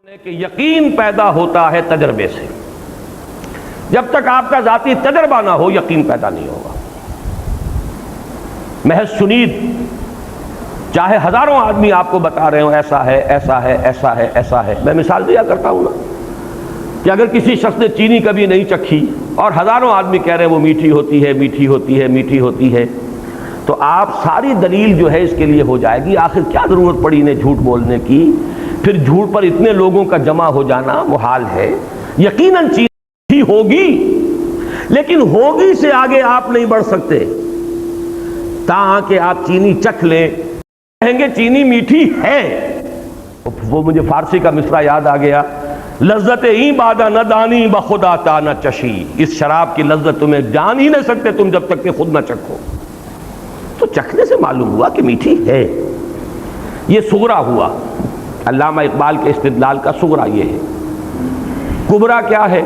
کہ یقین پیدا ہوتا ہے تجربے سے. جب تک آپ کا ذاتی تجربہ نہ ہو یقین پیدا نہیں ہوگا. محض شنید چاہے ہزاروں آدمی آپ کو بتا رہے ہوں ایسا ہے ایسا ہے ایسا ہے ایسا ہے. میں مثال دیا کرتا ہوں نا کہ اگر کسی شخص نے چینی کبھی نہیں چکھی اور ہزاروں آدمی کہہ رہے ہیں وہ میٹھی ہوتی ہے میٹھی ہوتی ہے میٹھی ہوتی ہے، تو آپ ساری دلیل جو ہے اس کے لیے ہو جائے گی. آخر کیا ضرورت پڑی انہیں جھوٹ بولنے کی؟ پھر جھوٹ پر اتنے لوگوں کا جمع ہو جانا محال ہے. یقیناً چیز ہی ہوگی، لیکن ہوگی سے آگے آپ نہیں بڑھ سکتے تاں کہ آپ چینی چکھ لیں. کہیں گے چینی میٹھی ہے، وہ مجھے فارسی کا مصرع یاد آ گیا، لذت ہی بادہ نہ دانی بخدا تا نہ چشی. اس شراب کی لذت تمہیں جان ہی نہیں سکتے تم جب تک کہ خود نہ چکھو. تو چکھنے سے معلوم ہوا کہ میٹھی ہے. یہ صغرا ہوا. علامہ اقبال کے استدلال کا صغرا یہ ہے. کبرا کیا ہے؟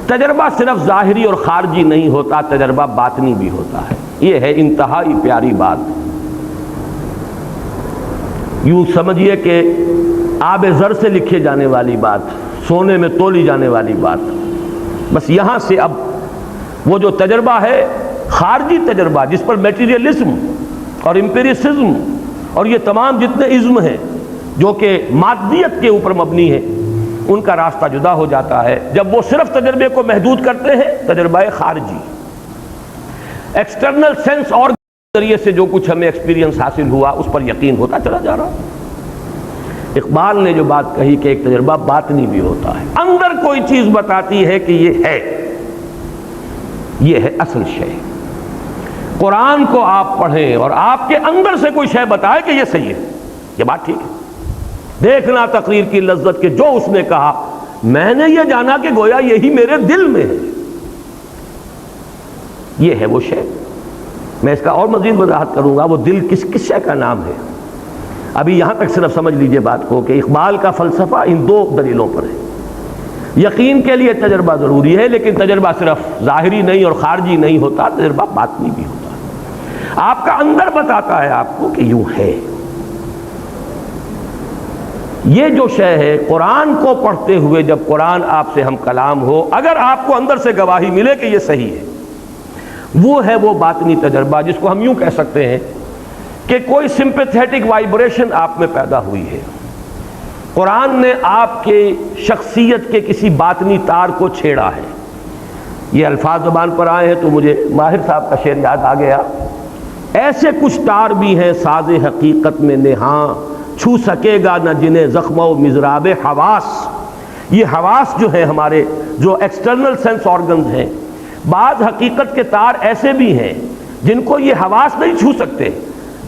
تجربہ صرف ظاہری اور خارجی نہیں ہوتا، تجربہ باطنی بھی ہوتا ہے. یہ ہے انتہائی پیاری بات. یوں سمجھیے کہ آب زر سے لکھے جانے والی بات، سونے میں تولی جانے والی بات. بس یہاں سے اب وہ جو تجربہ ہے خارجی تجربہ جس پر میٹیریلزم اور امپیریسزم اور یہ تمام جتنے ازم ہیں جو کہ مادیت کے اوپر مبنی ہے، ان کا راستہ جدا ہو جاتا ہے جب وہ صرف تجربے کو محدود کرتے ہیں. تجربہ خارجی ایکسٹرنل سینس اور ذریعے سے جو کچھ ہمیں ایکسپیرینس حاصل ہوا اس پر یقین ہوتا چلا جا رہا. اقبال نے جو بات کہی کہ ایک تجربہ باطنی بھی ہوتا ہے، اندر کوئی چیز بتاتی ہے کہ یہ ہے اصل شے. قرآن کو آپ پڑھیں اور آپ کے اندر سے کوئی شے بتائے کہ یہ صحیح ہے، یہ بات ٹھیک ہے. دیکھنا تقریر کی لذت کہ جو اس نے کہا میں نے یہ جانا کہ گویا یہی میرے دل میں ہے. یہ ہے وہ شے. میں اس کا اور مزید وضاحت کروں گا وہ دل کس شے کا نام ہے. ابھی یہاں تک صرف سمجھ لیجئے بات کو کہ اقبال کا فلسفہ ان دو دلیلوں پر ہے. یقین کے لیے تجربہ ضروری ہے، لیکن تجربہ صرف ظاہری نہیں اور خارجی نہیں ہوتا، تجربہ باطنی بھی ہوتا ہے. آپ کا اندر بتاتا ہے آپ کو کہ یوں ہے. یہ جو شے ہے قرآن کو پڑھتے ہوئے جب قرآن آپ سے ہم کلام ہو، اگر آپ کو اندر سے گواہی ملے کہ یہ صحیح ہے، وہ ہے وہ باطنی تجربہ جس کو ہم یوں کہہ سکتے ہیں کہ کوئی سمپیتھیٹک وائبریشن آپ میں پیدا ہوئی ہے. قرآن نے آپ کے شخصیت کے کسی باطنی تار کو چھیڑا ہے. یہ الفاظ زبان پر آئے ہیں تو مجھے ماہر صاحب کا شعر یاد آ گیا. ایسے کچھ تار بھی ہیں ساز حقیقت میں نہاں، چھو سکے گا نہ جنہیں زخم و مضراب حواس. یہ حواس جو ہیں ہمارے جو ایکسٹرنل سینس آرگنز ہیں، بعض حقیقت کے تار ایسے بھی ہیں جن کو یہ حواس نہیں چھو سکتے.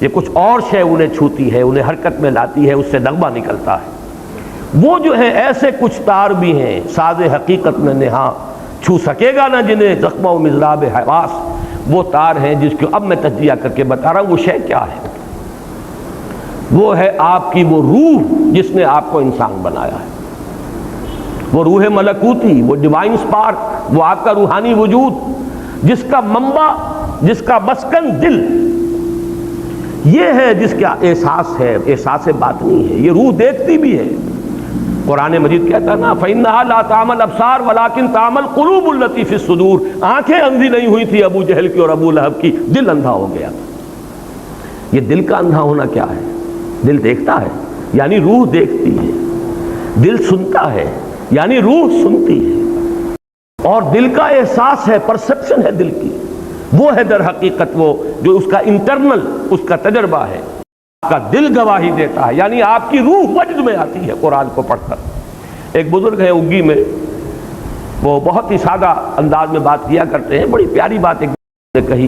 یہ کچھ اور شے انہیں چھوتی ہے، انہیں حرکت میں لاتی ہے، اس سے نغمہ نکلتا ہے. وہ جو ہیں ایسے کچھ تار بھی ہیں ساز حقیقت میں نہاں، چھو سکے گا نہ جنہیں زخم و مضراب حواس. وہ تار ہیں جس کو اب میں تجزیہ کر کے بتا رہا ہوں. وہ شے کیا ہے؟ وہ ہے آپ کی وہ روح جس نے آپ کو انسان بنایا ہے. وہ روح ملکوتی، وہ ڈیوائن سپارک، وہ آپ کا روحانی وجود جس کا منبع، جس کا مسکن دل، یہ ہے جس کا احساس ہے، احساس باطنی ہے. یہ روح دیکھتی بھی ہے. قرآن مجید کہتا ہے نا فَإِنَّهَا لَا تَعْمَى الْأَبْصَارُ وَلَكِن تَعْمَى الْقُلُوبُ الَّتِي فِي الصُّدُورِ. آنکھیں اندھی نہیں ہوئی تھی ابو جہل کی اور ابو لہب کی، دل اندھا ہو گیا. یہ دل کا اندھا ہونا کیا ہے؟ دل دیکھتا ہے یعنی روح دیکھتی ہے، دل سنتا ہے یعنی روح سنتی ہے، اور دل کا احساس ہے، پرسپشن ہے دل کی. وہ ہے در حقیقت وہ جو اس کا انٹرنل اس کا تجربہ ہے. آپ کا دل گواہی دیتا ہے یعنی آپ کی روح وجد میں آتی ہے قرآن کو پڑھ کر. ایک بزرگ ہیں اگی میں، وہ بہت ہی سادہ انداز میں بات کیا کرتے ہیں. بڑی پیاری بات ایک نے کہی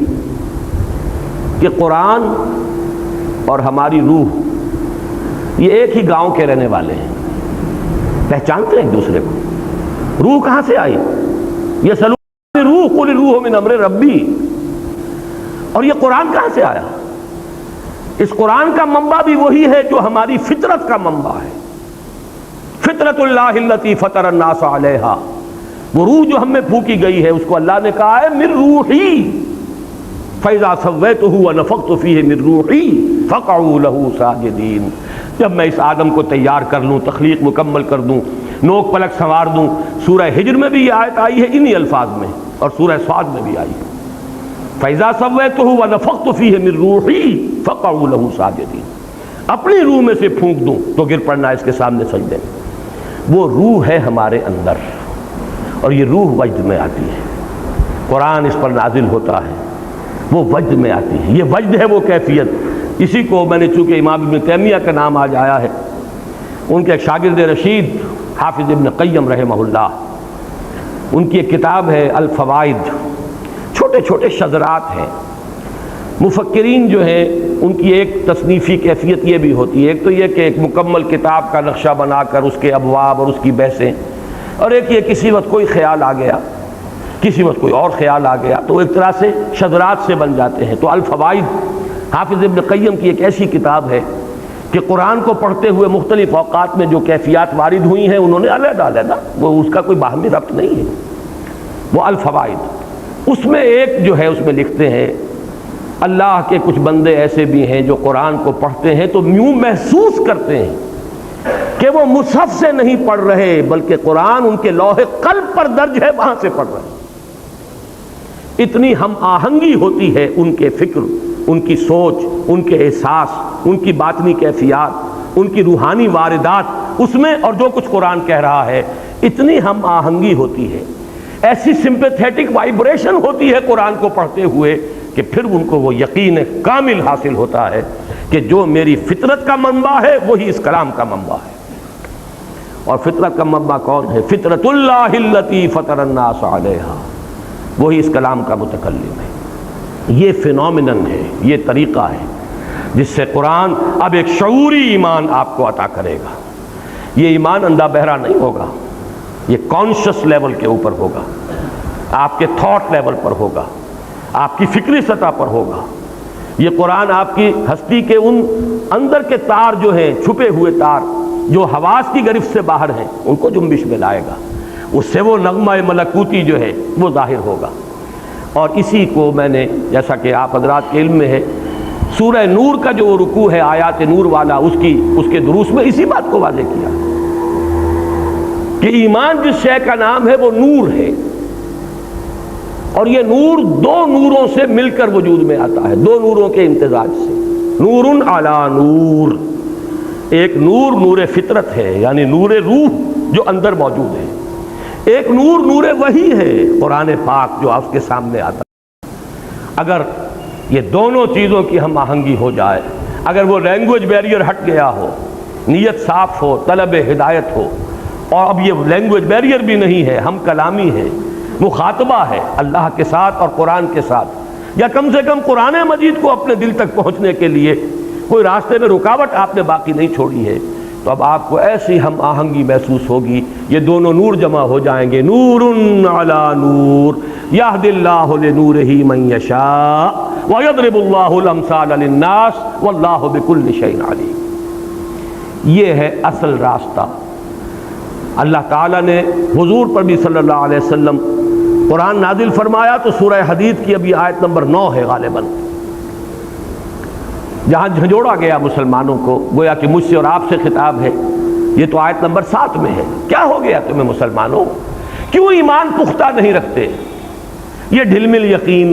کہ قرآن اور ہماری روح یہ ایک ہی گاؤں کے رہنے والے ہیں، پہچانتے ہیں ایک دوسرے کو. روح کہاں سے آئی؟ یہ سلوک روح قل روح من امر ربی. اور یہ قرآن کہاں سے آیا؟ اس قرآن کا منبع بھی وہی ہے جو ہماری فطرت کا منبع ہے. فطرت اللہ التی فطر الناس علیہا. وہ روح جو ہم میں پھونکی گئی ہے اس کو اللہ نے کہا ہے من روحی فَإِذَا سَوَّيْتُهُ وَنَفَخْتُ فِيهِ مِن رُوحِي فَقَعُوا لَهُ سَاجِدِينَ. جب میں اس آدم کو تیار کر لوں، تخلیق مکمل کر دوں، نوک پلک سنوار دوں. سورہ ہجر میں بھی یہ آیت آئی ہے انہی الفاظ میں، اور سورہ صاد میں بھی آئی ہے. فَإِذَا سَوَّيْتُهُ وَنَفَخْتُ فِيهِ مِن رُوحِي فَقَعُوا لَهُ سَاجِدِينَ. اپنی روح میں سے پھونک دوں تو گر پڑنا اس کے سامنے سجدے میں. وہ روح ہے ہمارے اندر، اور یہ روح وجد میں آتی ہے. قرآن اس پر نازل ہوتا ہے، وہ وجد میں آتی ہے. یہ وجد ہے وہ کیفیت. اسی کو میں نے چونکہ امام ابن تیمیہ کا نام آج آیا ہے، ان کے ایک شاگرد رشید حافظ ابن قیم رحمہ اللہ، ان کی ایک کتاب ہے الفوائد، چھوٹے چھوٹے شذرات ہیں. مفکرین جو ہیں ان کی ایک تصنیفی کیفیت یہ بھی ہوتی ہے، ایک تو یہ کہ ایک مکمل کتاب کا نقشہ بنا کر اس کے ابواب اور اس کی بحثیں، اور ایک یہ کسی وقت کوئی خیال آ گیا، کسی وقت کوئی اور خیال آ گیا، تو ایک طرح سے شذرات سے بن جاتے ہیں. تو الفوائد حافظ ابن قیم کی ایک ایسی کتاب ہے کہ قرآن کو پڑھتے ہوئے مختلف اوقات میں جو کیفیات وارد ہوئی ہیں انہوں نے علیحدہ علیحدہ، وہ اس کا کوئی باہمی ربط نہیں ہے. وہ الفوائد، اس میں ایک جو ہے اس میں لکھتے ہیں اللہ کے کچھ بندے ایسے بھی ہیں جو قرآن کو پڑھتے ہیں تو یوں محسوس کرتے ہیں کہ وہ مصحف سے نہیں پڑھ رہے بلکہ قرآن ان کے لوح قلب پر درج ہے، وہاں سے پڑھ رہے ہیں. اتنی ہم آہنگی ہوتی ہے ان کے فکر، ان کی سوچ، ان کے احساس، ان کی باطنی کیفیات، ان کی روحانی واردات اس میں، اور جو کچھ قرآن کہہ رہا ہے، اتنی ہم آہنگی ہوتی ہے، ایسی سمپیتھیٹک وائبریشن ہوتی ہے قرآن کو پڑھتے ہوئے کہ پھر ان کو وہ یقین کامل حاصل ہوتا ہے کہ جو میری فطرت کا منبع ہے وہی اس کلام کا منبع ہے. اور فطرت کا منبع کون ہے؟ فطرت اللہ التی فطر الناس علیہا، وہی اس کلام کا متکلم ہے. یہ فینومینن ہے، یہ طریقہ ہے جس سے قرآن اب ایک شعوری ایمان آپ کو عطا کرے گا. یہ ایمان اندھا بہرا نہیں ہوگا، یہ کانشس لیول کے اوپر ہوگا، آپ کے تھاٹ لیول پر ہوگا، آپ کی فکری سطح پر ہوگا. یہ قرآن آپ کی ہستی کے ان اندر کے تار جو ہیں، چھپے ہوئے تار جو حواس کی گرفت سے باہر ہیں، ان کو جنبش میں لائے گا. اس سے وہ نغمہ ملکوتی جو ہے وہ ظاہر ہوگا. اور اسی کو میں نے، جیسا کہ آپ حضرات کے علم میں ہے، سورہ نور کا جو رکوع ہے آیات نور والا، اس کے دروس میں اسی بات کو واضح کیا کہ ایمان جس شے کا نام ہے وہ نور ہے، اور یہ نور دو نوروں سے مل کر وجود میں آتا ہے، دو نوروں کے امتزاج سے. نور علی نور، ایک نور نور فطرت ہے یعنی نور روح جو اندر موجود ہے، ایک نور نور وحی ہے قرآن پاک جو آپ کے سامنے آتا ہے. اگر یہ دونوں چیزوں کی ہم آہنگی ہو جائے، اگر وہ لینگویج بیریئر ہٹ گیا ہو، نیت صاف ہو، طلب ہدایت ہو، اور اب یہ لینگویج بیریئر بھی نہیں ہے، ہم کلامی ہے، مخاطبہ ہے اللہ کے ساتھ اور قرآن کے ساتھ، یا کم سے کم قرآن مجید کو اپنے دل تک پہنچنے کے لیے کوئی راستے میں رکاوٹ آپ نے باقی نہیں چھوڑی ہے، تو اب آپ کو ایسی ہم آہنگی محسوس ہوگی. یہ دونوں نور جمع ہو جائیں گے. نور علی نور یہدی اللہ لنورہ من یشاء ویضرب اللہ الامثال للناس واللہ بکل شیء علیم. یہ ہے اصل راستہ. اللہ تعالیٰ نے حضور پر بھی صلی اللہ علیہ وسلم قرآن نازل فرمایا تو سورہ حدید کی ابھی آیت نمبر 9 ہے غالباً، جہاں جھنجھوڑا گیا مسلمانوں کو، گویا کہ مجھ سے اور آپ سے خطاب ہے. یہ تو آیت نمبر 7 میں ہے. کیا ہو گیا تمہیں مسلمانوں؟ کیوں ایمان پختہ نہیں رکھتے؟ یہ ڈھل مل یقین،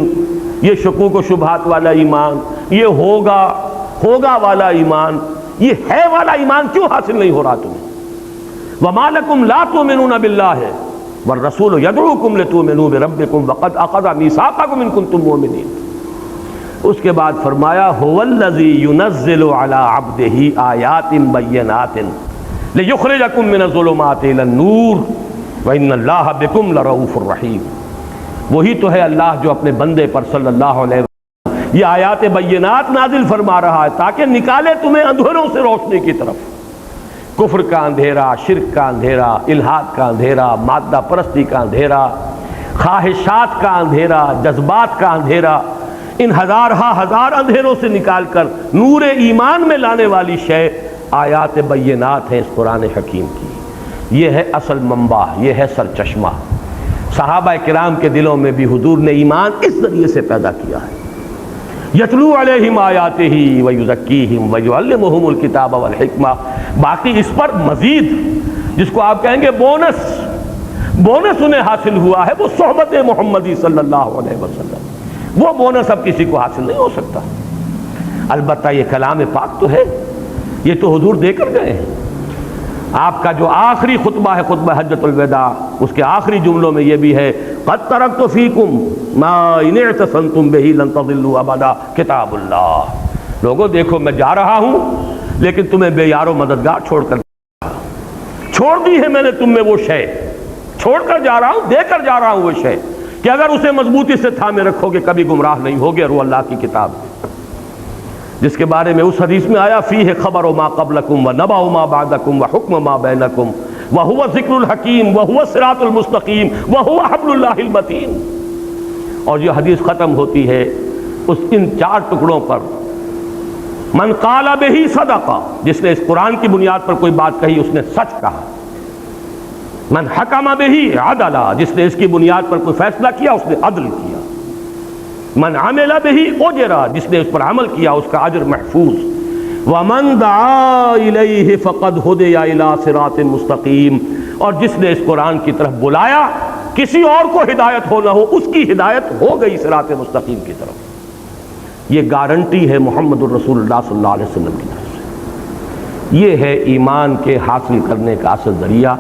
یہ شکوک و شبہات والا ایمان، یہ ہوگا والا ایمان، یہ ہے والا ایمان کیوں حاصل نہیں ہو رہا تمہیں؟ وَمَا لَكُمْ لَا تُؤْمِنُونَ بِاللَّهِ وَالرَّسُولُ يَدْعُوكُمْ لِتُؤْمِنُوا بِرَبِّكُمْ وَقَدْ أَخَذَ مِيثَاقَكُمْ إِن كُنتُم مُّؤْمِنِينَ. اس کے بعد فرمایا هُوَ الَّذِي يُنَزِّلُ عَلَىٰ عَبْدِهِ آيَاتٍ بَيِّنَاتٍ لِيُخْرِجَكُم مِّنَ الظُّلُمَاتِ إِلَى النُّورِ وَإِنَّ اللَّهَ بِكُمْ لَرَءُوفٌ رَحِيمٌ. وہی تو ہے اللہ جو اپنے بندے پر صلی اللہ علیہ وسلم یہ آیات بینات نازل فرما رہا ہے تاکہ نکالے تمہیں اندھیروں سے روشنی کی طرف. کفر کا اندھیرا، شرک کا اندھیرا، الحاد کا اندھیرا، مادہ پرستی کا اندھیرا، خواہشات کا اندھیرا، جذبات کا اندھیرا، ان ہزار اندھیروں سے نکال کر نور ایمان میں لانے والی شے آیات بینات ہیں اس قرآن حکیم کی. یہ ہے اصل منبع، یہ ہے سرچشمہ. صحابہ کرام کے دلوں میں بھی حضور نے ایمان اس ذریعے سے پیدا کیا ہے. یتلو علیہم آیاتہ ویزکیہم ویعلمہم الکتاب والحکمہ. باقی اس پر مزید جس کو آپ کہیں گے بونس انہیں حاصل ہوا ہے وہ صحبت محمدی صلی اللہ علیہ وسلم. وہ بونس اب کسی کو حاصل نہیں ہو سکتا. البتہ یہ کلام پاک تو ہے، یہ تو حضور دے کر گئے ہیں. آپ کا جو آخری خطبہ ہے خطبہ حجۃ الوداع، اس کے آخری جملوں میں یہ بھی ہے قد ترکت فیکم ما ان اعتصمتم بہ لن تضلوا ابدا کتاب اللہ. لوگوں دیکھو میں جا رہا ہوں لیکن تمہیں بے یار و مددگار چھوڑ دی ہے میں نے تم میں وہ شے چھوڑ کر جا رہا ہوں، دے کر جا رہا ہوں وہ شے کہ اگر اسے مضبوطی سے تھامے رکھو گے کبھی گمراہ نہیں ہوگے. اور وہ اللہ کی کتاب جس کے بارے میں اس حدیث میں آیا فیہ خبر ما قبلکم و نبأ ما بعدکم و حکم ما بینکم وہو ذکر الحکیم وہو الصراط المستقیم وہو حبل اللہ المتین. اور یہ حدیث ختم ہوتی ہے ان 4 ٹکڑوں پر. من قال بہ صدقہ، جس نے اس قرآن کی بنیاد پر کوئی بات کہی اس نے سچ کہا. من حکم بہ عدل، جس نے اس کی بنیاد پر کوئی فیصلہ کیا اس نے عدل کیا. من عمل بہ اجر، جس نے اس پر عمل کیا اس کا اجر محفوظ. ومن دعا الیہ فقد ہدی الی صراط مستقیم، اور جس نے اس قرآن کی طرف بلایا کسی اور کو ہدایت ہو نہ ہو اس کی ہدایت ہو گئی صراط مستقیم کی طرف. یہ گارنٹی ہے محمد الرسول اللہ صلی اللہ علیہ وسلم کی طرف سے. یہ ہے ایمان کے حاصل کرنے کا اصل ذریعہ.